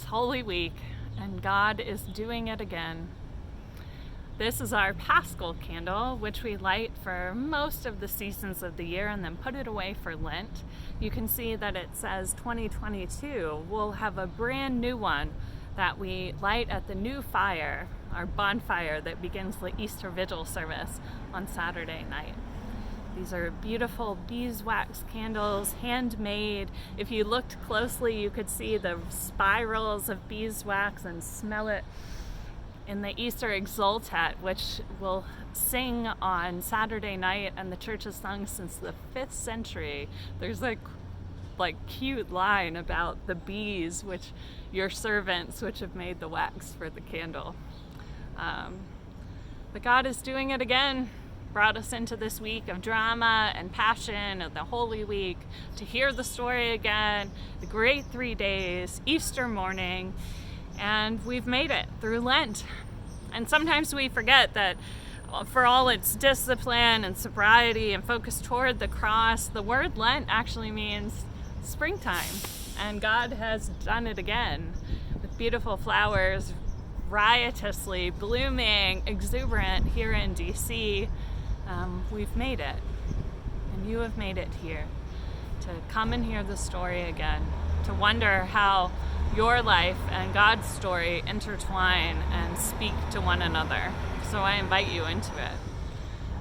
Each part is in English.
Holy Week, and God is doing it again. This is our Paschal candle, which we light for most of the seasons of the year and then put it away for Lent. You can see that it says 2022. We'll have a brand new one that we light at the new fire, our bonfire that begins the Easter Vigil service on Saturday night. These are beautiful beeswax candles, handmade. If you looked closely, you could see the spirals of beeswax and smell it. In the Easter Exultet, which we'll sing on Saturday night, and the church has sung since the 5th century, there's a cute line about the bees, which your servants, which have made the wax for the candle. But God is doing it again. Brought us into this week of drama and passion of the Holy Week to hear the story again, the great 3 days, Easter morning, and we've made it through Lent. And sometimes we forget that for all its discipline and sobriety and focus toward the cross, the word Lent actually means springtime. And God has done it again with beautiful flowers riotously blooming, exuberant here in DC. We've made it, and you have made it here to come and hear the story again, to wonder how your life and God's story intertwine and speak to one another. So I invite you into it.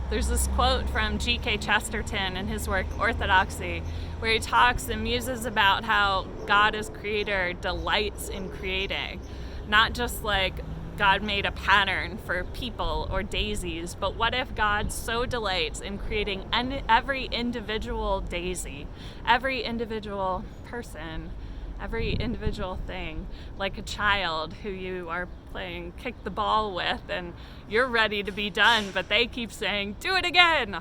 There's this quote from G.K. Chesterton in his work Orthodoxy, where he talks and muses about how God as creator delights in creating, not just like God made a pattern for people or daisies, but what if God so delights in creating every individual daisy, every individual person, every individual thing, like a child who you are playing kick the ball with and you're ready to be done, but they keep saying, do it again.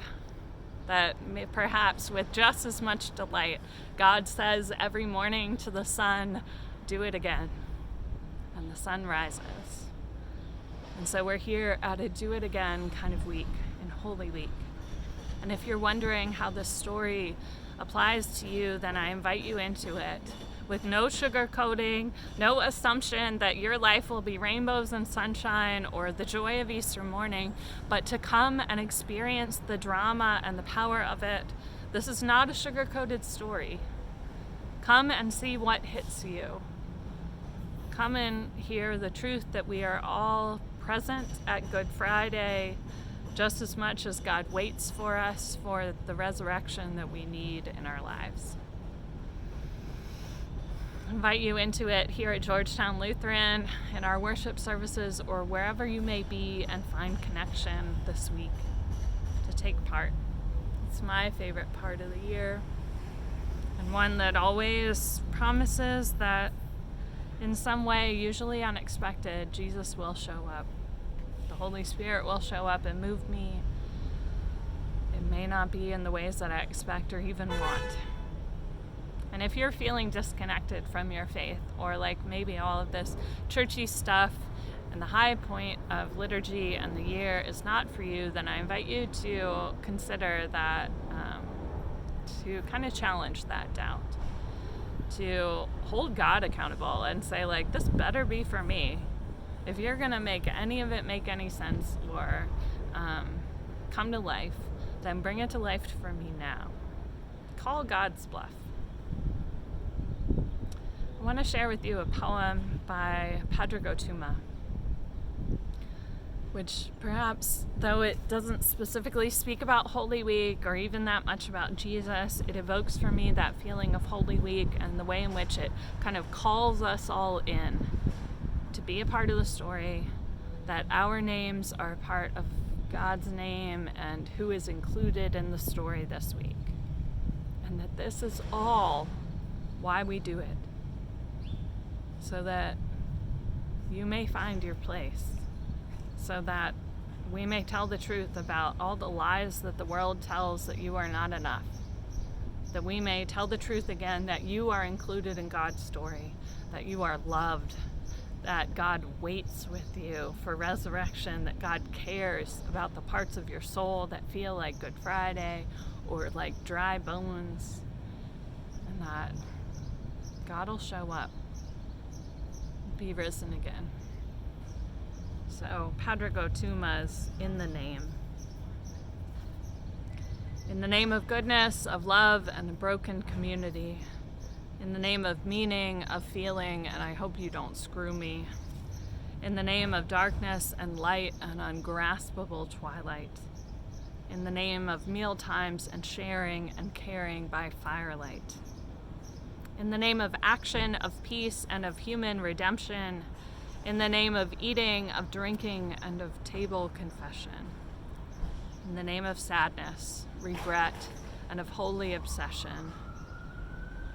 That perhaps with just as much delight, God says every morning to the sun, do it again. And the sun rises. And so we're here at a do it again kind of week, in Holy Week. And if you're wondering how this story applies to you, then I invite you into it with no sugarcoating, no assumption that your life will be rainbows and sunshine or the joy of Easter morning, but to come and experience the drama and the power of it. This is not a sugar-coated story. Come and see what hits you. Come and hear the truth that we are all present at Good Friday, just as much as God waits for us for the resurrection that we need in our lives. I invite you into it here at Georgetown Lutheran, in our worship services, or wherever you may be, and find connection this week to take part. It's my favorite part of the year, and one that always promises that in some way, usually unexpected, Jesus will show up. The Holy Spirit will show up and move me. It may not be in the ways that I expect or even want. And if you're feeling disconnected from your faith, or like maybe all of this churchy stuff and the high point of liturgy and the year is not for you, then I invite you to consider that, to kind of challenge that doubt. To hold God accountable and say, like, this better be for me. If you're going to make any of it make any sense or come to life, then bring it to life for me now. Call God's bluff. I want to share with you a poem by Padraig O Tuama, which perhaps, though it doesn't specifically speak about Holy Week or even that much about Jesus, it evokes for me that feeling of Holy Week and the way in which it kind of calls us all in to be a part of the story, that our names are a part of God's name and who is included in the story this week. And that this is all why we do it, so that you may find your place, so that we may tell the truth about all the lies that the world tells that you are not enough, that we may tell the truth again that you are included in God's story, that you are loved, that God waits with you for resurrection, that God cares about the parts of your soul that feel like Good Friday or like dry bones, and that God will show up. be risen again. So Padraig O Tuama is in the name. In the name of goodness, of love, and a broken community. In the name of meaning, of feeling, and I hope you don't screw me. In the name of darkness and light and ungraspable twilight. In the name of meal times and sharing and caring by firelight. In the name of action, of peace, and of human redemption. In the name of eating, of drinking, and of table confession. In the name of sadness, regret, and of holy obsession.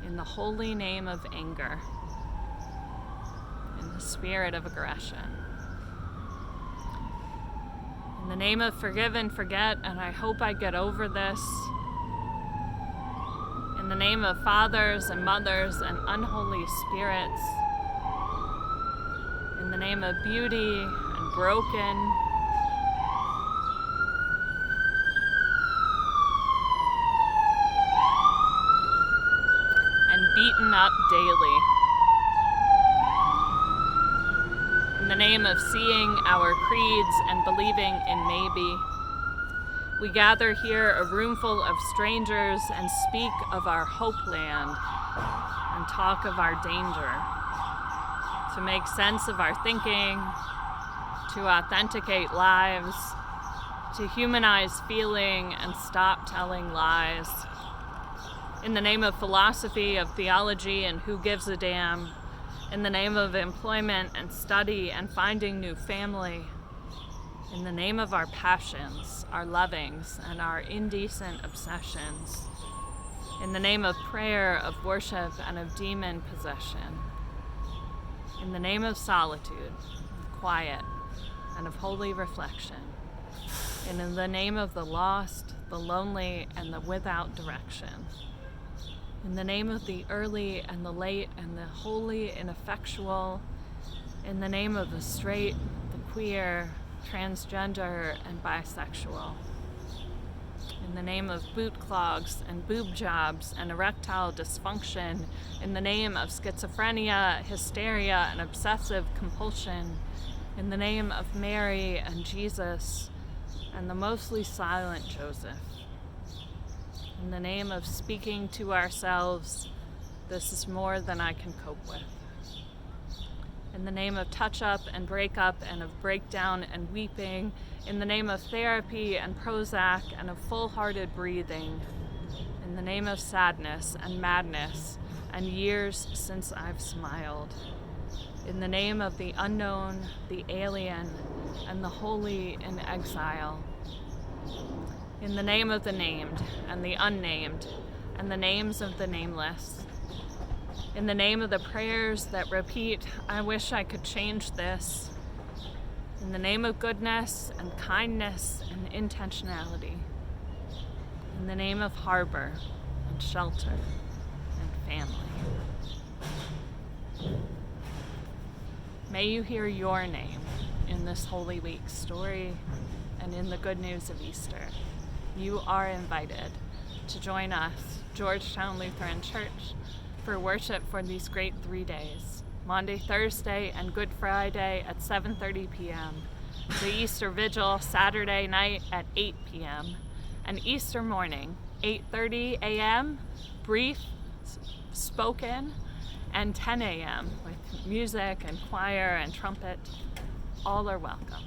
In the holy name of anger. In the spirit of aggression. In the name of forgive and forget, and I hope I get over this. In the name of fathers and mothers and unholy spirits. In the name of beauty and broken. And beaten up daily. In the name of seeing our creeds and believing in maybe. We gather here a room full of strangers and speak of our hopeland and talk of our danger. To make sense of our thinking, to authenticate lives, to humanize feeling and stop telling lies. In the name of philosophy, of theology, and who gives a damn. In the name of employment and study and finding new family. In the name of our passions, our lovings, and our indecent obsessions. In the name of prayer, of worship, and of demon possession. In the name of solitude, of quiet, and of holy reflection. And in the name of the lost, the lonely, and the without direction. In the name of the early and the late and the holy ineffectual. In the name of the straight, the queer, transgender, and bisexual. In the name of boot clogs and boob jobs and erectile dysfunction. In the name of schizophrenia, hysteria, and obsessive compulsion. In the name of Mary and Jesus and the mostly silent Joseph. In the name of speaking to ourselves, this is more than I can cope with. In the name of touch-up and break-up and of breakdown and weeping. In the name of therapy and Prozac and of full-hearted breathing. In the name of sadness and madness and years since I've smiled. In the name of the unknown, the alien, and the holy in exile. In the name of the named and the unnamed and the names of the nameless. In the name of the prayers that repeat, I wish I could change this. In the name of goodness and kindness and intentionality. In the name of harbor and shelter and family. May you hear your name in this Holy Week story and in the good news of Easter. You are invited to join us, Georgetown Lutheran Church, for worship for these great 3 days, Maundy, Thursday, and Good Friday at 7:30 p.m., the Easter Vigil Saturday night at 8 p.m., and Easter morning, 8:30 a.m., brief, spoken, and 10 a.m. with music and choir and trumpet. All are welcome.